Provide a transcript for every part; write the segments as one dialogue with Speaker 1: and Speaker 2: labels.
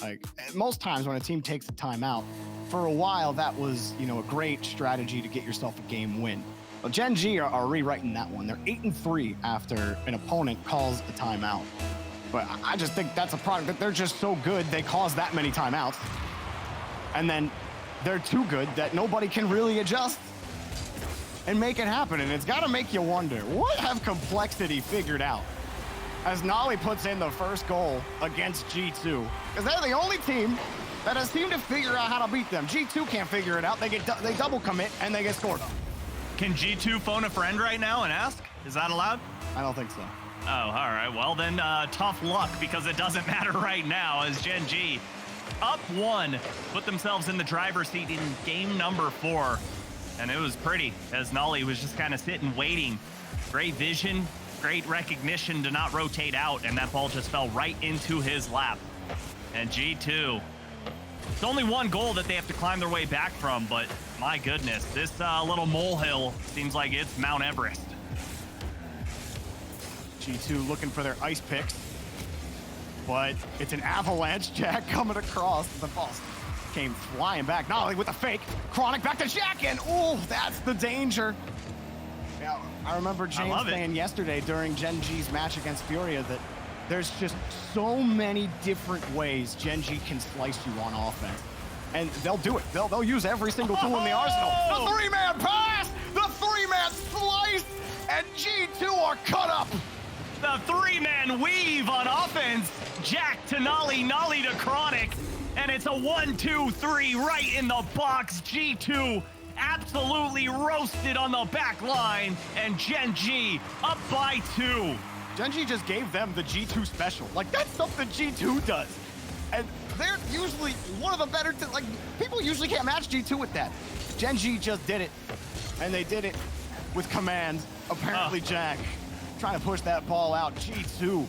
Speaker 1: Like most times when a team takes a timeout, for a while that was, a great strategy to get yourself a game win. Well, Gen.G are rewriting that one. They're 8-3 after an opponent calls a timeout. But I just think that's a product that they're just so good they cause that many timeouts. And then they're too good that nobody can really adjust and make it happen. And it's got to make you wonder, what have Complexity figured out as noly puts in the first goal against G2? Because they're the only team that has seemed to figure out how to beat them. G2 can't figure it out. They double commit and they get scored on.
Speaker 2: Can G2 phone a friend right now and ask? Is that allowed?
Speaker 1: I don't think so.
Speaker 2: Oh, all right. Well, then tough luck, because it doesn't matter right now as Gen.G up 1, put themselves in the driver's seat in game number 4. And it was pretty, as noly was just kind of sitting, waiting. Great vision, great recognition to not rotate out, and that ball just fell right into his lap. And G2, it's only one goal that they have to climb their way back from, but my goodness, this little molehill seems like it's Mount Everest.
Speaker 1: G2 looking for their ice picks, but it's an avalanche. Jack coming across. The ball came flying back. noly with a fake. Chronic back to Jack, and oh, that's the danger. Yeah, I remember James saying yesterday during Gen.G's match against Furia that there's just so many different ways Gen.G can slice you on offense. And they'll do it. They'll use every single tool in the arsenal. The 3-man pass! The 3-man slice! And G2 are cut up!
Speaker 2: The 3-man weave on offense. Jack to noly, noly to Chronic. And it's a 1-2-3 right in the box. G2 absolutely roasted on the back line. And Gen.G up by 2.
Speaker 1: Gen.G just gave them the G2 special. Like, that's something G2 does. And they're usually one of the better, people usually can't match G2 with that. Gen.G just did it. And they did it with command. Apparently, Jack trying to push that ball out. G2,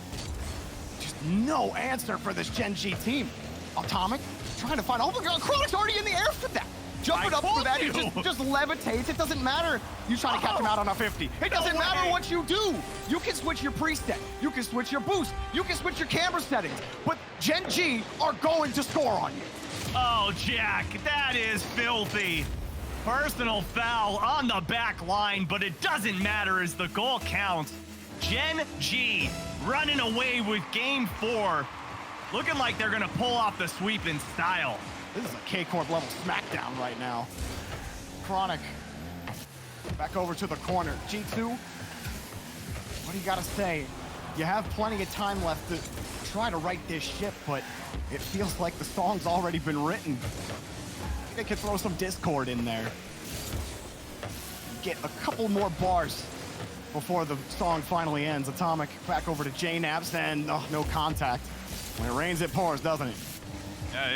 Speaker 1: just no answer for this Gen.G team. Atomic trying to find, oh my God, Chronic's already in the air for that. Jumping up for that, he just levitates. It doesn't matter. You trying to catch him out on a 50. It doesn't matter what you do. You can switch your preset. You can switch your boost. You can switch your camera settings. But Gen.G are going to score on you.
Speaker 2: Oh, Jack, that is filthy. Personal foul on the back line, but it doesn't matter as the goal counts. Gen.G running away with game 4. Looking like they're gonna pull off the sweep in style.
Speaker 1: This is a K-Corp level smackdown right now. Chronic back over to the corner. G2, what do you gotta say? You have plenty of time left to try to right this ship, but it feels like the song's already been written. They could throw some Discord in there. Get a couple more bars before the song finally ends. Atomic back over to J-Naps, and no contact. When it rains, it pours, doesn't it?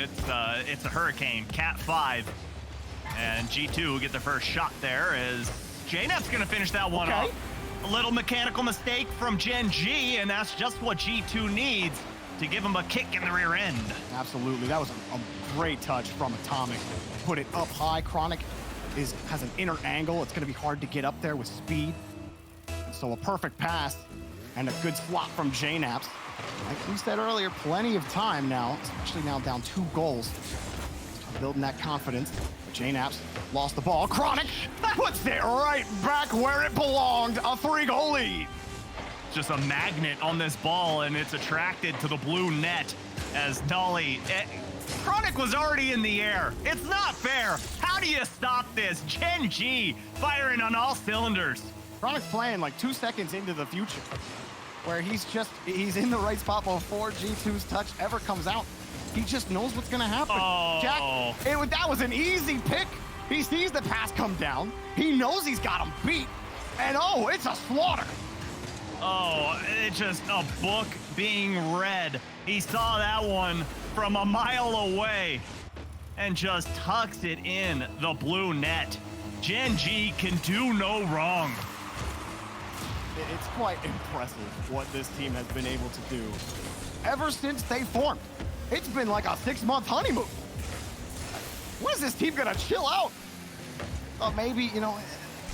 Speaker 2: It's a hurricane, Cat 5. And G2 get the first shot there as J-Nap's gonna finish that one off. A little mechanical mistake from Gen.G, and that's just what G2 needs to give him a kick in the rear end.
Speaker 1: Absolutely, that was a great touch from Atomic. Put it up high. Chronic has an inner angle. It's gonna be hard to get up there with speed. So a perfect pass and a good slot from J-Naps. Like we said earlier, plenty of time now, especially now down 2 goals. Building that confidence. J-Naps lost the ball. Chronic puts it right back where it belonged. A 3-goal lead.
Speaker 2: Just a magnet on this ball, and it's attracted to the blue net as noly. Chronic was already in the air. It's not fair. How do you stop this? Gen.G firing on all cylinders.
Speaker 1: Chronic's playing like 2 seconds into the future, where he's in the right spot before G2's touch ever comes out. He just knows what's gonna happen. Jack, that was an easy pick. He sees the pass come down. He knows he's got him beat. And it's a slaughter.
Speaker 2: Oh, it's just a book being read. He saw that one from a mile away and just tucks it in the blue net. Gen.G can do no wrong.
Speaker 1: It's quite impressive what this team has been able to do ever since they formed. It's been like a 6-month honeymoon. When is this team gonna chill out? Maybe,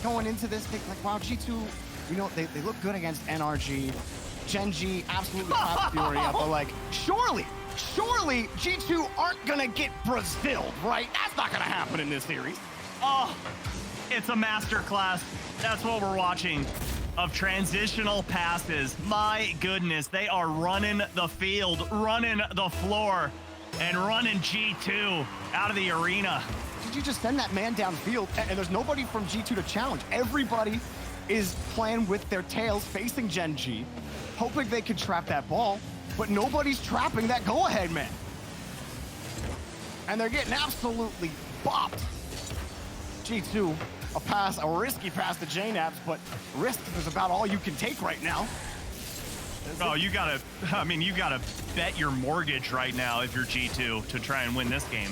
Speaker 1: going into this, like, wow, G2, they look good against NRG. Gen.G absolutely clapped Furia, but like, surely surely G2 aren't gonna get Brazil, right? That's not gonna happen in this series.
Speaker 2: Oh, it's a masterclass. That's what we're watching of transitional passes. My goodness, they are running the field, running the floor, and running G2 out of the arena.
Speaker 1: Did you just send that man downfield? And there's nobody from G2 to challenge. Everybody is playing with their tails facing Gen.G, hoping they can trap that ball, but nobody's trapping that go-ahead man. And they're getting absolutely bopped. G2, a risky pass to JNAPS, but risk is about all you can take right now.
Speaker 2: Oh, you gotta bet your mortgage right now if you're G2 to try and win this game.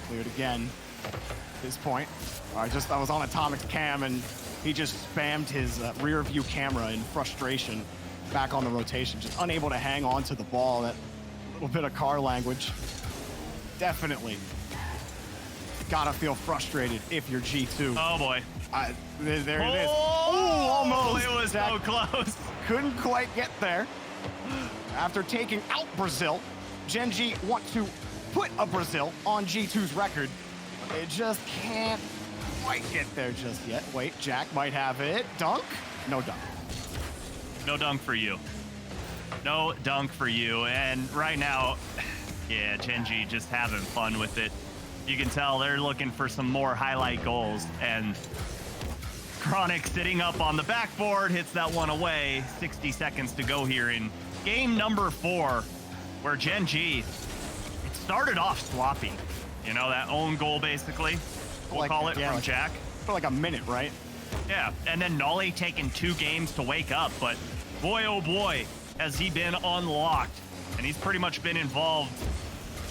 Speaker 1: Cleared again at this point. I was on Atomic's cam and he just spammed his rear view camera in frustration back on the rotation, just unable to hang on to the ball. That little bit of car language. Definitely gotta feel frustrated if you're G2.
Speaker 2: Oh boy.
Speaker 1: There it is. Oh, almost.
Speaker 2: It was so close.
Speaker 1: Couldn't quite get there. After taking out Brazil, Gen.G want to put a Brazil on G2's record. They just can't quite get there just yet. Wait, Jack might have it. Dunk? No dunk.
Speaker 2: No dunk for you. No dunk for you. And right now, yeah, Gen.G just having fun with it. You can tell they're looking for some more highlight goals. And Chronic sitting up on the backboard, hits that one away. 60 seconds to go here in game number 4, where Gen.G, it started off sloppy. You know, that own goal, basically. We'll call it from Jack.
Speaker 1: For like a minute, right?
Speaker 2: Yeah, and then noly taking 2 games to wake up, but boy, oh boy, has he been unlocked. And he's pretty much been involved.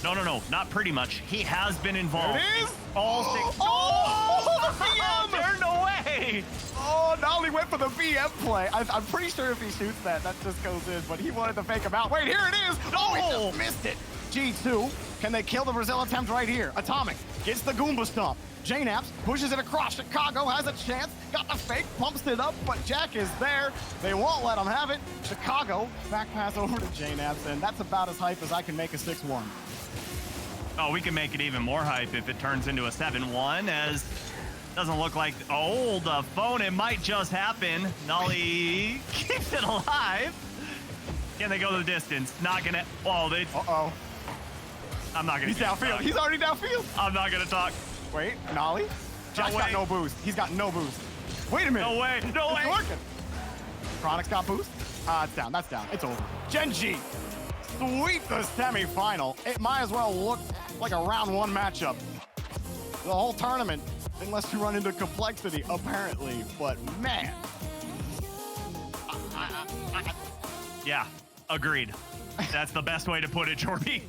Speaker 2: No, not pretty much. He has been involved.
Speaker 1: There it is.
Speaker 2: All 6.
Speaker 1: Oh, the BM!
Speaker 2: There's no way.
Speaker 1: Oh, noly went for the BM play. I'm pretty sure if he shoots that just goes in, but he wanted to fake him out. Wait, here it is. Oh, he just missed it. G2, can they kill the Brazil attempt right here? Atomic gets the Goomba stomp. JNAPS pushes it across. Chicago has a chance. Got the fake, pumps it up, but Jack is there. They won't let him have it. Chicago, back pass over to JNAPS, and that's about as hype as I can make a 6-1.
Speaker 2: Oh, we can make it even more hype if it turns into a 7-1, as doesn't look like, oh, the phone, it might just happen. noly keeps it alive. Can they go the distance? Not gonna, oh, they.
Speaker 1: Uh-oh.
Speaker 2: I'm not gonna.
Speaker 1: He's downfield. He's already downfield.
Speaker 2: I'm not gonna talk.
Speaker 1: Wait, noly? Jack's got no boost. He's got no boost. Wait a minute.
Speaker 2: No way. No way.
Speaker 1: It's working. Chronic's got boost. It's down. That's down. It's over. Gen.G sweep the semifinal. It might as well look like a round 1 matchup. The whole tournament, unless you run into complexity, apparently. But man.
Speaker 2: Yeah, agreed. That's the best way to put it, Jordy.